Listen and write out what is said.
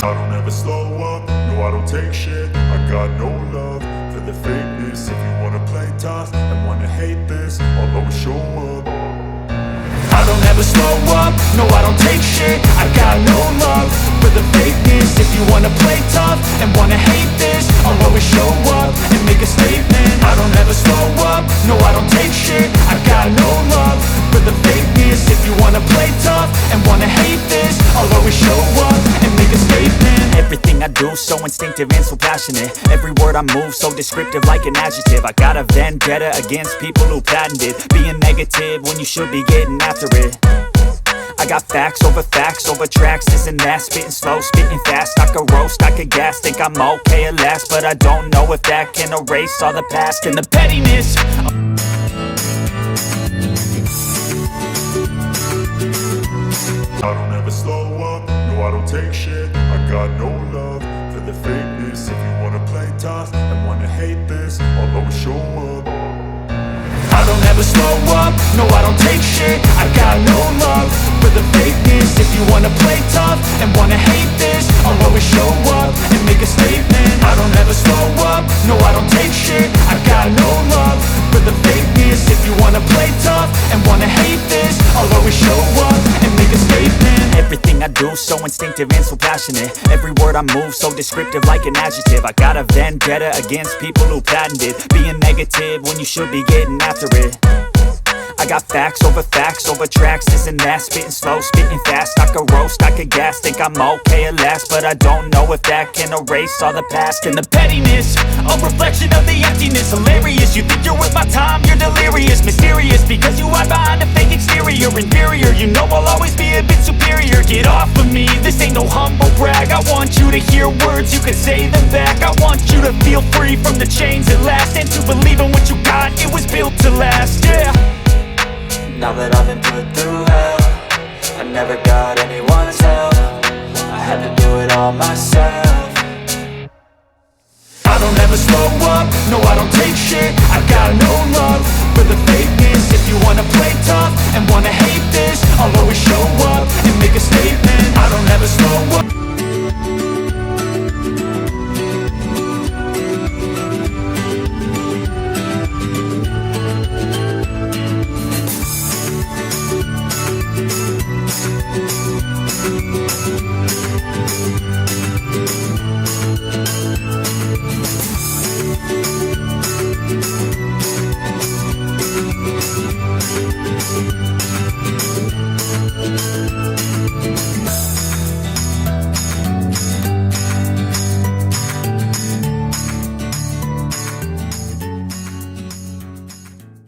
I don't ever slow up, no I don't take shit. I got no love for the fakeness. If you wanna play tough and wanna hate this, I'll always show up. I don't ever slow up, no I don't take shit. I got no love for the fakeness. If you wanna play tough and wanna hate this, I'll always show up and make a statement. I don't ever slow up, no I don't take shit. I got no love for the fakeness. If you wanna play tough and wanna hate this, I'll always show up and make a statement. Everything I do so instinctive and so passionate. Every word I move so descriptive like an adjective. I got a vendetta against people who patented being negative when you should be getting after it. I got facts over tracks, this and that. Spitting slow, spitting fast. I could roast, I could gas. Think I'm okay at last, but I don't know if that can erase all the past and the pettiness. I don't ever slow up, no I don't take shit. I got no love for the fakeness. If you wanna play tough and wanna hate this, I'll always show up. I don't ever slow up, no I don't take shit. I got no love for the fakeness. If you wanna play tough and wanna hate this, I'll always show up and make a statement. I don't ever slow up, no I don't take shit. I got no love for the fakeness. If you wanna play tough and wanna hate this, I'll always show up and make a statement. Everything I do so instinctive and so passionate. Every word I move so descriptive like an adjective. I got a vendetta against people who patented being negative when you should be getting after it. I got facts over tracks, this and that. Spitting slow, spitting fast. I could roast, I could gas. Think I'm okay at last, but I don't know if that can erase all the past and the pettiness. A reflection of the emptiness, hilarious. You think you're worth my time, you're delirious. Mysterious, because you hide behind a fake exterior. Inferior, you know I'll always be a bit superior. Get off of me, this ain't no humble brag. I want you to hear words, you can say them back. I want you to feel free from the chains at last, and to believe in what you got. It was